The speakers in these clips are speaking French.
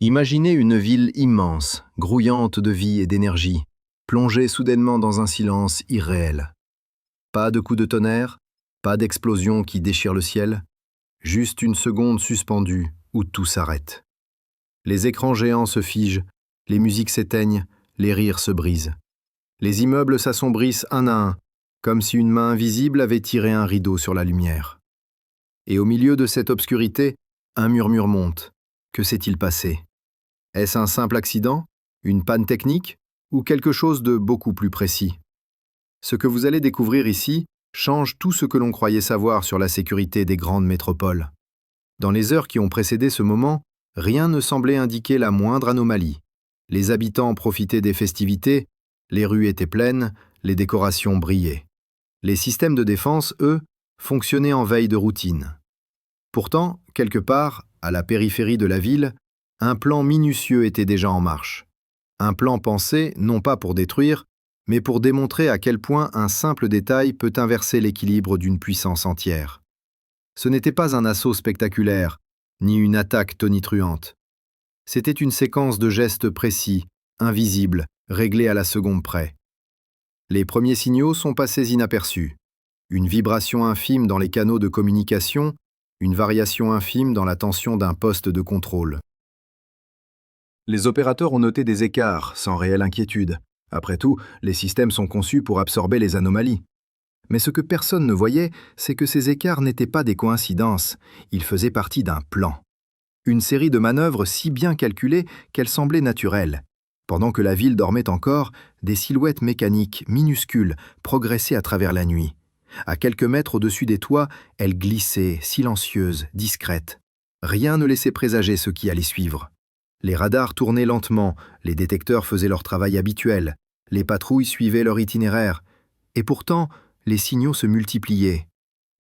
Imaginez une ville immense, grouillante de vie et d'énergie, plongée soudainement dans un silence irréel. Pas de coup de tonnerre, pas d'explosion qui déchire le ciel, juste une seconde suspendue où tout s'arrête. Les écrans géants se figent, les musiques s'éteignent, les rires se brisent. Les immeubles s'assombrissent un à un, comme si une main invisible avait tiré un rideau sur la lumière. Et au milieu de cette obscurité, un murmure monte. Que s'est-il passé ? Est-ce un simple accident, une panne technique ou quelque chose de beaucoup plus précis ? Ce que vous allez découvrir ici change tout ce que l'on croyait savoir sur la sécurité des grandes métropoles. Dans les heures qui ont précédé ce moment, rien ne semblait indiquer la moindre anomalie. Les habitants profitaient des festivités, les rues étaient pleines, les décorations brillaient. Les systèmes de défense, eux, fonctionnaient en veille de routine. Pourtant, quelque part, à la périphérie de la ville, un plan minutieux était déjà en marche. Un plan pensé, non pas pour détruire, mais pour démontrer à quel point un simple détail peut inverser l'équilibre d'une puissance entière. Ce n'était pas un assaut spectaculaire, ni une attaque tonitruante. C'était une séquence de gestes précis, invisibles, réglés à la seconde près. Les premiers signaux sont passés inaperçus. Une vibration infime dans les canaux de communication, une variation infime dans la tension d'un poste de contrôle. Les opérateurs ont noté des écarts, sans réelle inquiétude. Après tout, les systèmes sont conçus pour absorber les anomalies. Mais ce que personne ne voyait, c'est que ces écarts n'étaient pas des coïncidences, ils faisaient partie d'un plan. Une série de manœuvres si bien calculées qu'elles semblaient naturelles. Pendant que la ville dormait encore, des silhouettes mécaniques minuscules progressaient à travers la nuit. À quelques mètres au-dessus des toits, elles glissaient, silencieuses, discrètes. Rien ne laissait présager ce qui allait suivre. Les radars tournaient lentement, les détecteurs faisaient leur travail habituel, les patrouilles suivaient leur itinéraire. Et pourtant, les signaux se multipliaient.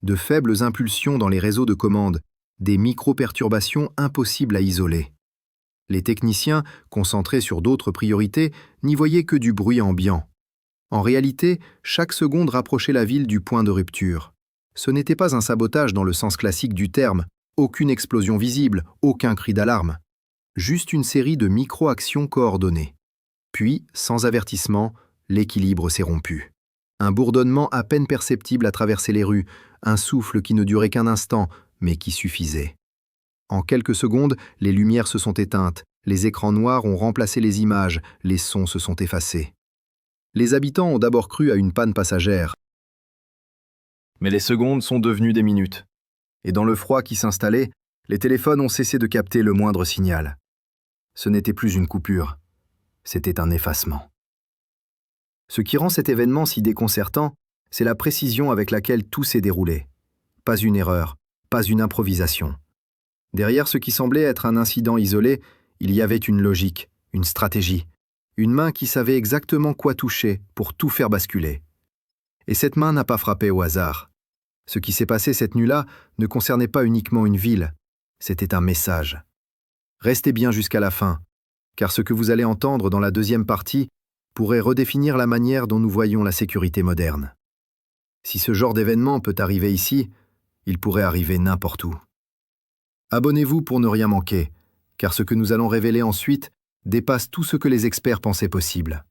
De faibles impulsions dans les réseaux de commandes, des micro-perturbations impossibles à isoler. Les techniciens, concentrés sur d'autres priorités, n'y voyaient que du bruit ambiant. En réalité, chaque seconde rapprochait la ville du point de rupture. Ce n'était pas un sabotage dans le sens classique du terme, aucune explosion visible, aucun cri d'alarme. Juste une série de micro-actions coordonnées. Puis, sans avertissement, l'équilibre s'est rompu. Un bourdonnement à peine perceptible a traversé les rues, un souffle qui ne durait qu'un instant, mais qui suffisait. En quelques secondes, les lumières se sont éteintes, les écrans noirs ont remplacé les images, les sons se sont effacés. Les habitants ont d'abord cru à une panne passagère. Mais les secondes sont devenues des minutes. Et dans le froid qui s'installait, les téléphones ont cessé de capter le moindre signal. Ce n'était plus une coupure, c'était un effacement. Ce qui rend cet événement si déconcertant, c'est la précision avec laquelle tout s'est déroulé. Pas une erreur, pas une improvisation. Derrière ce qui semblait être un incident isolé, il y avait une logique, une stratégie, une main qui savait exactement quoi toucher pour tout faire basculer. Et cette main n'a pas frappé au hasard. Ce qui s'est passé cette nuit-là ne concernait pas uniquement une ville, c'était un message. Restez bien jusqu'à la fin, car ce que vous allez entendre dans la deuxième partie pourrait redéfinir la manière dont nous voyons la sécurité moderne. Si ce genre d'événement peut arriver ici, il pourrait arriver n'importe où. Abonnez-vous pour ne rien manquer, car ce que nous allons révéler ensuite dépasse tout ce que les experts pensaient possible.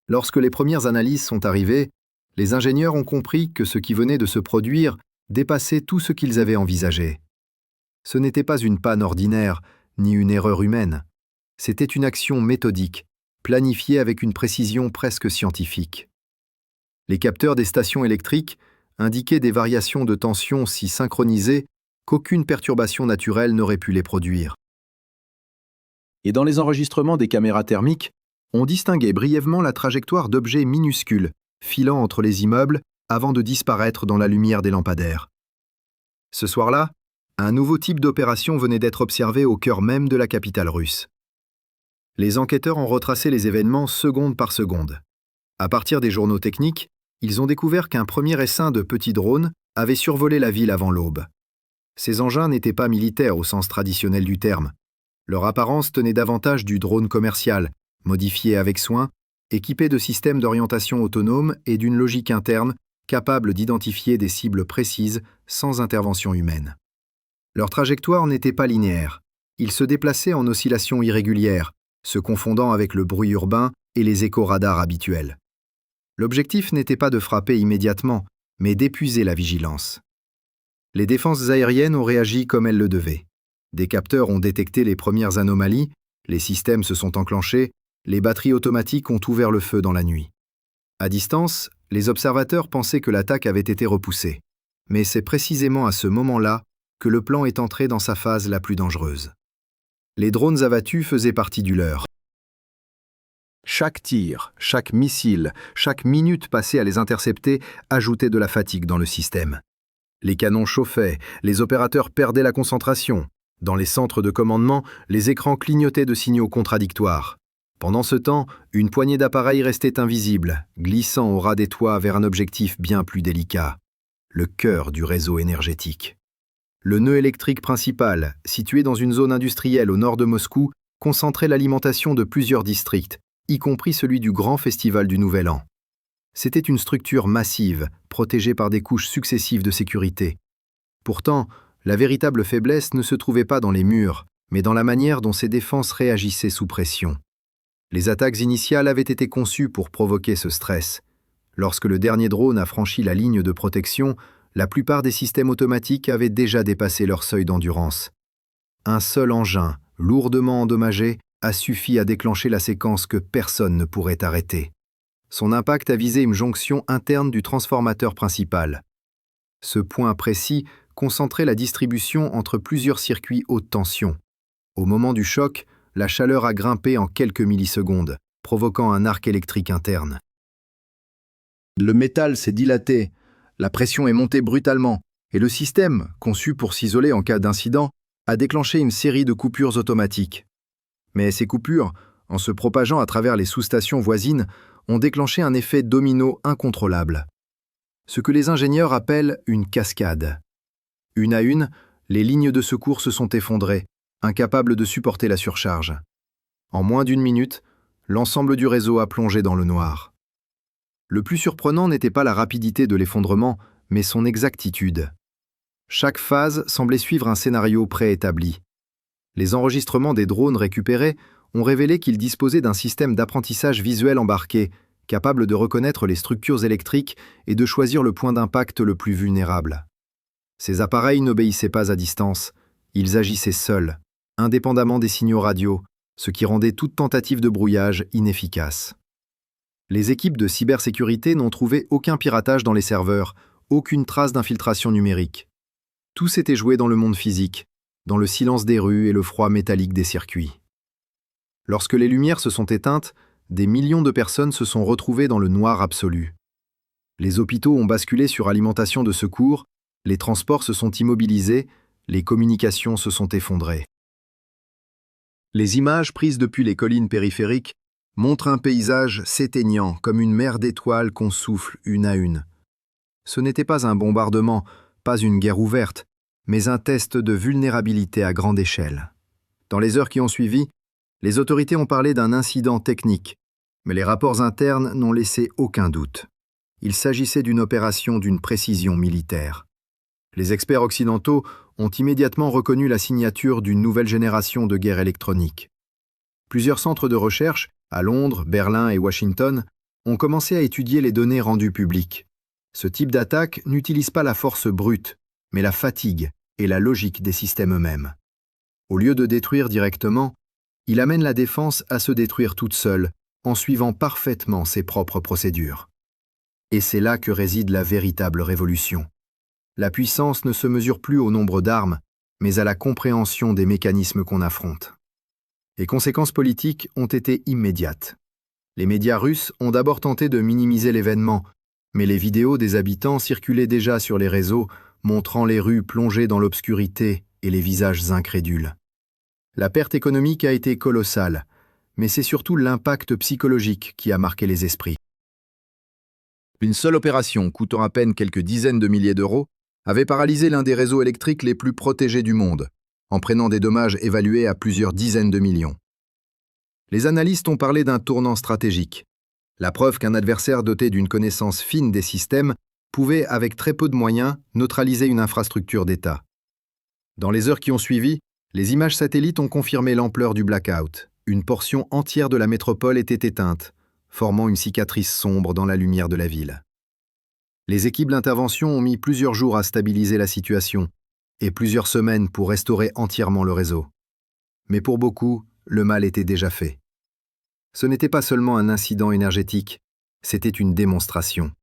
Lorsque les premières analyses sont arrivées, les ingénieurs ont compris que ce qui venait de se produire dépassait tout ce qu'ils avaient envisagé. Ce n'était pas une panne ordinaire, ni une erreur humaine. C'était une action méthodique, planifiée avec une précision presque scientifique. Les capteurs des stations électriques indiquaient des variations de tension si synchronisées qu'aucune perturbation naturelle n'aurait pu les produire. Et dans les enregistrements des caméras thermiques, on distinguait brièvement la trajectoire d'objets minuscules, filant entre les immeubles avant de disparaître dans la lumière des lampadaires. Ce soir-là, un nouveau type d'opération venait d'être observé au cœur même de la capitale russe. Les enquêteurs ont retracé les événements seconde par seconde. À partir des journaux techniques, ils ont découvert qu'un premier essaim de petits drones avait survolé la ville avant l'aube. Ces engins n'étaient pas militaires au sens traditionnel du terme. Leur apparence tenait davantage du drone commercial, modifié avec soin, équipé de systèmes d'orientation autonomes et d'une logique interne capable d'identifier des cibles précises sans intervention humaine. Leur trajectoire n'était pas linéaire. Il se déplaçait en oscillations irrégulières, se confondant avec le bruit urbain et les échos radars habituels. L'objectif n'était pas de frapper immédiatement, mais d'épuiser la vigilance. Les défenses aériennes ont réagi comme elles le devaient. Des capteurs ont détecté les premières anomalies, les systèmes se sont enclenchés, les batteries automatiques ont ouvert le feu dans la nuit. À distance, les observateurs pensaient que l'attaque avait été repoussée. Mais c'est précisément à ce moment-là que le plan est entré dans sa phase la plus dangereuse. Les drones abattus faisaient partie du leurre. Chaque tir, chaque missile, chaque minute passée à les intercepter ajoutait de la fatigue dans le système. Les canons chauffaient, les opérateurs perdaient la concentration. Dans les centres de commandement, les écrans clignotaient de signaux contradictoires. Pendant ce temps, une poignée d'appareils restait invisible, glissant au ras des toits vers un objectif bien plus délicat, le cœur du réseau énergétique. Le nœud électrique principal, situé dans une zone industrielle au nord de Moscou, concentrait l'alimentation de plusieurs districts, y compris celui du grand festival du Nouvel An. C'était une structure massive, protégée par des couches successives de sécurité. Pourtant, la véritable faiblesse ne se trouvait pas dans les murs, mais dans la manière dont ces défenses réagissaient sous pression. Les attaques initiales avaient été conçues pour provoquer ce stress. Lorsque le dernier drone a franchi la ligne de protection, la plupart des systèmes automatiques avaient déjà dépassé leur seuil d'endurance. Un seul engin, lourdement endommagé, a suffi à déclencher la séquence que personne ne pourrait arrêter. Son impact a visé une jonction interne du transformateur principal. Ce point précis concentrait la distribution entre plusieurs circuits haute tension. Au moment du choc, la chaleur a grimpé en quelques millisecondes, provoquant un arc électrique interne. Le métal s'est dilaté, la pression est montée brutalement, et le système, conçu pour s'isoler en cas d'incident, a déclenché une série de coupures automatiques. Mais ces coupures, en se propageant à travers les sous-stations voisines, ont déclenché un effet domino incontrôlable. Ce que les ingénieurs appellent une cascade. Une à une, les lignes de secours se sont effondrées, incapables de supporter la surcharge. En moins d'une minute, l'ensemble du réseau a plongé dans le noir. Le plus surprenant n'était pas la rapidité de l'effondrement, mais son exactitude. Chaque phase semblait suivre un scénario préétabli. Les enregistrements des drones récupérés ont révélé qu'ils disposaient d'un système d'apprentissage visuel embarqué, capable de reconnaître les structures électriques et de choisir le point d'impact le plus vulnérable. Ces appareils n'obéissaient pas à distance, ils agissaient seuls, indépendamment des signaux radio, ce qui rendait toute tentative de brouillage inefficace. Les équipes de cybersécurité n'ont trouvé aucun piratage dans les serveurs, aucune trace d'infiltration numérique. Tout s'était joué dans le monde physique, dans le silence des rues et le froid métallique des circuits. Lorsque les lumières se sont éteintes, des millions de personnes se sont retrouvées dans le noir absolu. Les hôpitaux ont basculé sur alimentation de secours, les transports se sont immobilisés, les communications se sont effondrées. Les images prises depuis les collines périphériques montrent un paysage s'éteignant comme une mer d'étoiles qu'on souffle une à une. Ce n'était pas un bombardement, pas une guerre ouverte, mais un test de vulnérabilité à grande échelle. Dans les heures qui ont suivi, les autorités ont parlé d'un incident technique, mais les rapports internes n'ont laissé aucun doute. Il s'agissait d'une opération d'une précision militaire. Les experts occidentaux ont immédiatement reconnu la signature d'une nouvelle génération de guerre électronique. Plusieurs centres de recherche, à Londres, Berlin et Washington, ont commencé à étudier les données rendues publiques. Ce type d'attaque n'utilise pas la force brute, mais la fatigue et la logique des systèmes eux-mêmes. Au lieu de détruire directement, il amène la défense à se détruire toute seule, en suivant parfaitement ses propres procédures. Et c'est là que réside la véritable révolution. La puissance ne se mesure plus au nombre d'armes, mais à la compréhension des mécanismes qu'on affronte. Les conséquences politiques ont été immédiates. Les médias russes ont d'abord tenté de minimiser l'événement, mais les vidéos des habitants circulaient déjà sur les réseaux, montrant les rues plongées dans l'obscurité et les visages incrédules. La perte économique a été colossale, mais c'est surtout l'impact psychologique qui a marqué les esprits. Une seule opération, coûtant à peine quelques dizaines de milliers d'euros, avait paralysé l'un des réseaux électriques les plus protégés du monde, entraînant des dommages évalués à plusieurs dizaines de millions. Les analystes ont parlé d'un tournant stratégique, la preuve qu'un adversaire doté d'une connaissance fine des systèmes pouvait, avec très peu de moyens, neutraliser une infrastructure d'État. Dans les heures qui ont suivi, Les images satellites ont confirmé l'ampleur du blackout. Une portion entière de la métropole était éteinte, formant une cicatrice sombre dans la lumière de la ville. Les équipes d'intervention ont mis plusieurs jours à stabiliser la situation et plusieurs semaines pour restaurer entièrement le réseau. Mais pour beaucoup, le mal était déjà fait. Ce n'était pas seulement un incident énergétique, c'était une démonstration.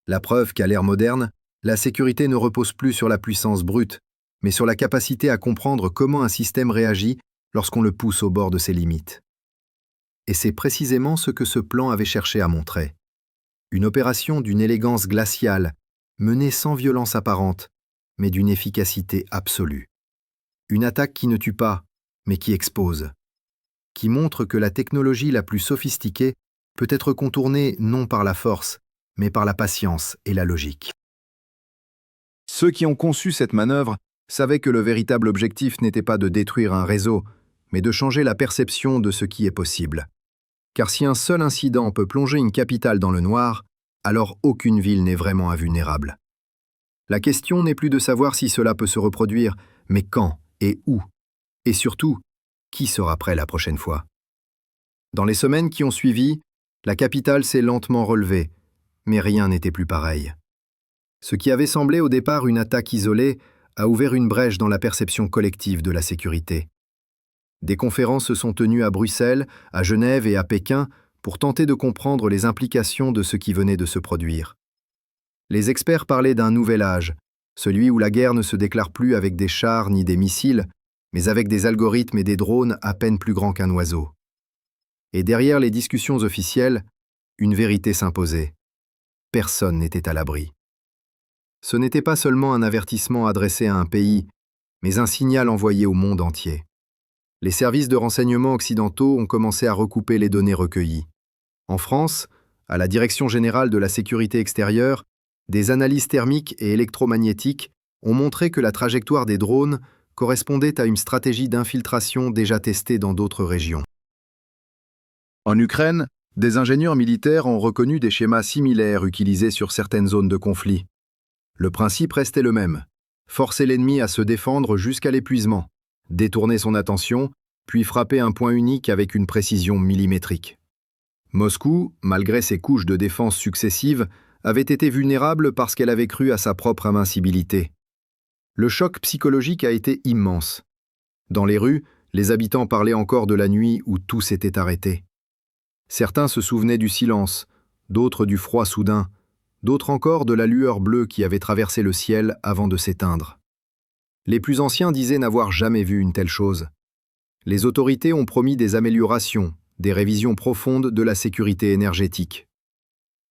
La preuve qu'à l'ère moderne, la sécurité ne repose plus sur la puissance brute, mais sur la capacité à comprendre comment un système réagit lorsqu'on le pousse au bord de ses limites. Et c'est précisément ce que ce plan avait cherché à montrer. Une opération d'une élégance glaciale, menée sans violence apparente, mais d'une efficacité absolue. Une attaque qui ne tue pas, mais qui expose. Qui montre que la technologie la plus sophistiquée peut être contournée non par la force, mais par la patience et la logique. Ceux qui ont conçu cette manœuvre savaient que le véritable objectif n'était pas de détruire un réseau, mais de changer la perception de ce qui est possible. Car si un seul incident peut plonger une capitale dans le noir, alors aucune ville n'est vraiment invulnérable. La question n'est plus de savoir si cela peut se reproduire, mais quand et où. Et surtout, qui sera prêt la prochaine fois? Dans les semaines qui ont suivi, la capitale s'est lentement relevée, mais rien n'était plus pareil. Ce qui avait semblé au départ une attaque isolée a ouvert une brèche dans la perception collective de la sécurité. Des conférences se sont tenues à Bruxelles, à Genève et à Pékin pour tenter de comprendre les implications de ce qui venait de se produire. Les experts parlaient d'un nouvel âge, celui où la guerre ne se déclare plus avec des chars ni des missiles, mais avec des algorithmes et des drones à peine plus grands qu'un oiseau. Et derrière les discussions officielles, une vérité s'imposait. Personne n'était à l'abri. Ce n'était pas seulement un avertissement adressé à un pays, mais un signal envoyé au monde entier. Les services de renseignement occidentaux ont commencé à recouper les données recueillies. En France, à la Direction générale de la sécurité extérieure, des analyses thermiques et électromagnétiques ont montré que la trajectoire des drones correspondait à une stratégie d'infiltration déjà testée dans d'autres régions. En Ukraine, des ingénieurs militaires ont reconnu des schémas similaires utilisés sur certaines zones de conflit. Le principe restait le même: forcer l'ennemi à se défendre jusqu'à l'épuisement, détourner son attention, puis frapper un point unique avec une précision millimétrique. Moscou, malgré ses couches de défense successives, avait été vulnérable parce qu'elle avait cru à sa propre invincibilité. Le choc psychologique a été immense. Dans les rues, les habitants parlaient encore de la nuit où tout s'était arrêté. Certains se souvenaient du silence, d'autres du froid soudain, d'autres encore de la lueur bleue qui avait traversé le ciel avant de s'éteindre. Les plus anciens disaient n'avoir jamais vu une telle chose. Les autorités ont promis des améliorations, des révisions profondes de la sécurité énergétique.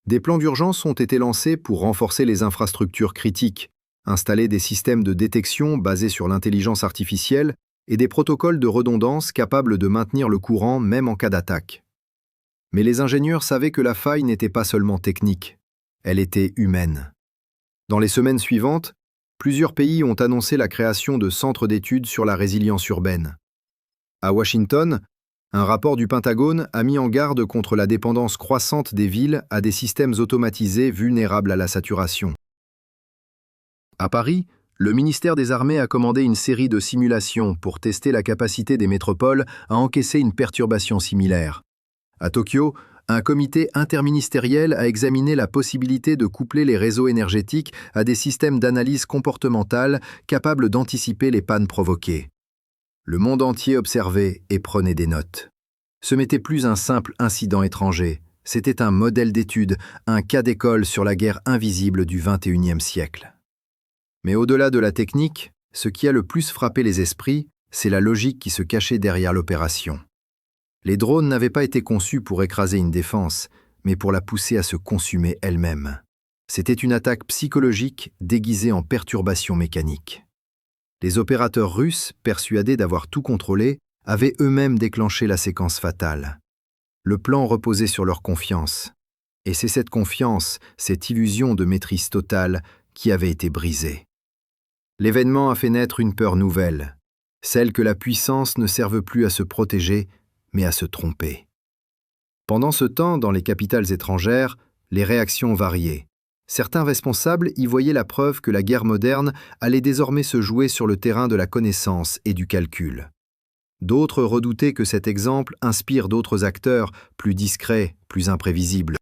Des plans d'urgence ont été lancés pour renforcer les infrastructures critiques, installer des systèmes de détection basés sur l'intelligence artificielle et des protocoles de redondance capables de maintenir le courant même en cas d'attaque. Mais les ingénieurs savaient que la faille n'était pas seulement technique, elle était humaine. Dans les semaines suivantes, plusieurs pays ont annoncé la création de centres d'études sur la résilience urbaine. À Washington, un rapport du Pentagone a mis en garde contre la dépendance croissante des villes à des systèmes automatisés vulnérables à la saturation. À Paris, le ministère des Armées a commandé une série de simulations pour tester la capacité des métropoles à encaisser une perturbation similaire. À Tokyo, un comité interministériel a examiné la possibilité de coupler les réseaux énergétiques à des systèmes d'analyse comportementale capables d'anticiper les pannes provoquées. Le monde entier observait et prenait des notes. Ce n'était plus un simple incident étranger, c'était un modèle d'étude, un cas d'école sur la guerre invisible du XXIe siècle. Mais au-delà de la technique, ce qui a le plus frappé les esprits, c'est la logique qui se cachait derrière l'opération. Les drones n'avaient pas été conçus pour écraser une défense, mais pour la pousser à se consumer elle-même. C'était une attaque psychologique déguisée en perturbation mécanique. Les opérateurs russes, persuadés d'avoir tout contrôlé, avaient eux-mêmes déclenché la séquence fatale. Le plan reposait sur leur confiance. Et c'est cette confiance, cette illusion de maîtrise totale, qui avait été brisée. L'événement a fait naître une peur nouvelle, celle que la puissance ne serve plus à se protéger, mais à se tromper. Pendant ce temps, dans les capitales étrangères, les réactions variaient. Certains responsables y voyaient la preuve que la guerre moderne allait désormais se jouer sur le terrain de la connaissance et du calcul. D'autres redoutaient que cet exemple inspire d'autres acteurs, plus discrets, plus imprévisibles.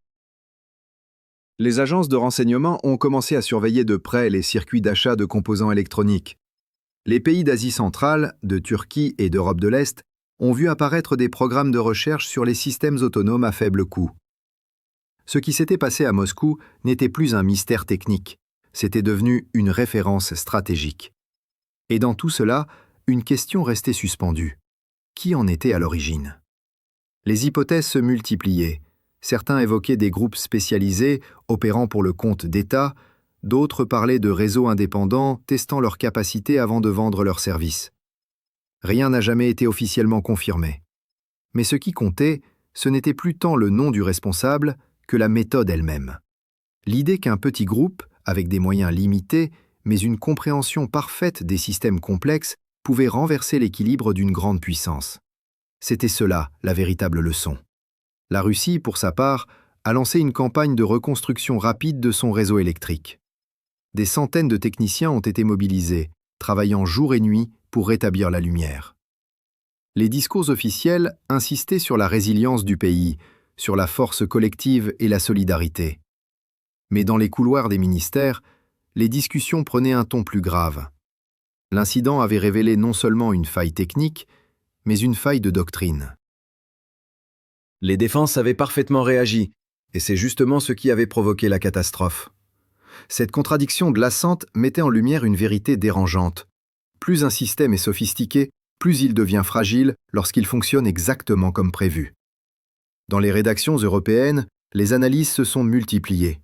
Les agences de renseignement ont commencé à surveiller de près les circuits d'achat de composants électroniques. Les pays d'Asie centrale, de Turquie et d'Europe de l'Est ont vu apparaître des programmes de recherche sur les systèmes autonomes à faible coût. Ce qui s'était passé à Moscou n'était plus un mystère technique, c'était devenu une référence stratégique. Et dans tout cela, une question restait suspendue. Qui en était à l'origine? Les hypothèses se multipliaient. Certains évoquaient des groupes spécialisés opérant pour le compte d'État, d'autres parlaient de réseaux indépendants testant leurs capacités avant de vendre leurs services. Rien n'a jamais été officiellement confirmé. Mais ce qui comptait, ce n'était plus tant le nom du responsable que la méthode elle-même. L'idée qu'un petit groupe, avec des moyens limités, mais une compréhension parfaite des systèmes complexes, pouvait renverser l'équilibre d'une grande puissance. C'était cela, la véritable leçon. La Russie, pour sa part, a lancé une campagne de reconstruction rapide de son réseau électrique. Des centaines de techniciens ont été mobilisés, travaillant jour et nuit pour rétablir la lumière. Les discours officiels insistaient sur la résilience du pays, sur la force collective et la solidarité. Mais dans les couloirs des ministères, les discussions prenaient un ton plus grave. L'incident avait révélé non seulement une faille technique, mais une faille de doctrine. Les défenses avaient parfaitement réagi, et c'est justement ce qui avait provoqué la catastrophe. Cette contradiction glaçante mettait en lumière une vérité dérangeante. Plus un système est sophistiqué, plus il devient fragile lorsqu'il fonctionne exactement comme prévu. Dans les rédactions européennes, les analyses se sont multipliées.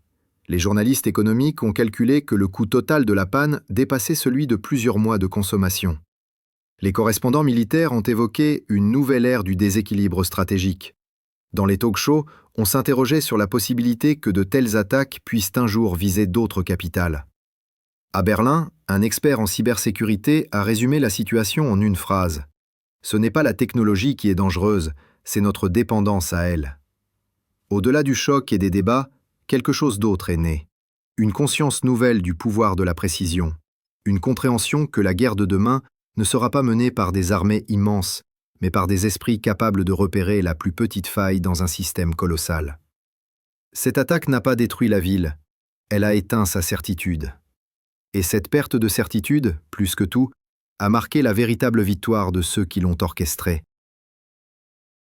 Les journalistes économiques ont calculé que le coût total de la panne dépassait celui de plusieurs mois de consommation. Les correspondants militaires ont évoqué une nouvelle ère du déséquilibre stratégique. Dans les talk-shows, on s'interrogeait sur la possibilité que de telles attaques puissent un jour viser d'autres capitales. À Berlin, un expert en cybersécurité a résumé la situation en une phrase. « Ce n'est pas la technologie qui est dangereuse, c'est notre dépendance à elle. » Au-delà du choc et des débats, quelque chose d'autre est né. Une conscience nouvelle du pouvoir de la précision. Une compréhension que la guerre de demain ne sera pas menée par des armées immenses, mais par des esprits capables de repérer la plus petite faille dans un système colossal. Cette attaque n'a pas détruit la ville, elle a éteint sa certitude. Et cette perte de certitude, plus que tout, a marqué la véritable victoire de ceux qui l'ont orchestrée.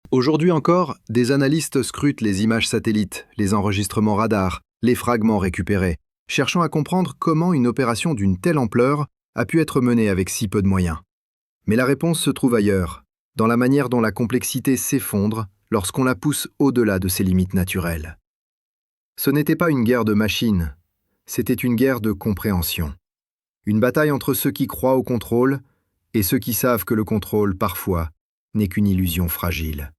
Aujourd'hui encore, des analystes scrutent les images satellites, les enregistrements radars, les fragments récupérés, cherchant à comprendre comment une opération d'une telle ampleur a pu être menée avec si peu de moyens. Mais la réponse se trouve ailleurs, dans la manière dont la complexité s'effondre lorsqu'on la pousse au-delà de ses limites naturelles. Ce n'était pas une guerre de machines, c'était une guerre de compréhension. Une bataille entre ceux qui croient au contrôle et ceux qui savent que le contrôle, parfois, n'est qu'une illusion fragile.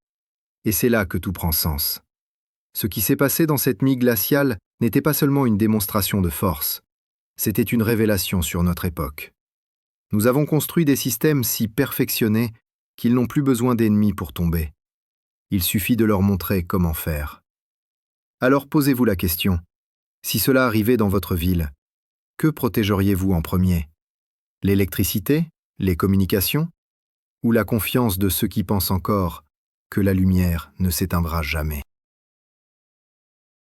Et c'est là que tout prend sens. Ce qui s'est passé dans cette nuit glaciale n'était pas seulement une démonstration de force, c'était une révélation sur notre époque. Nous avons construit des systèmes si perfectionnés qu'ils n'ont plus besoin d'ennemis pour tomber. Il suffit de leur montrer comment faire. Alors posez-vous la question, si cela arrivait dans votre ville, que protégeriez-vous en premier? L'électricité? Les communications? Ou la confiance de ceux qui pensent encore que la lumière ne s'éteindra jamais?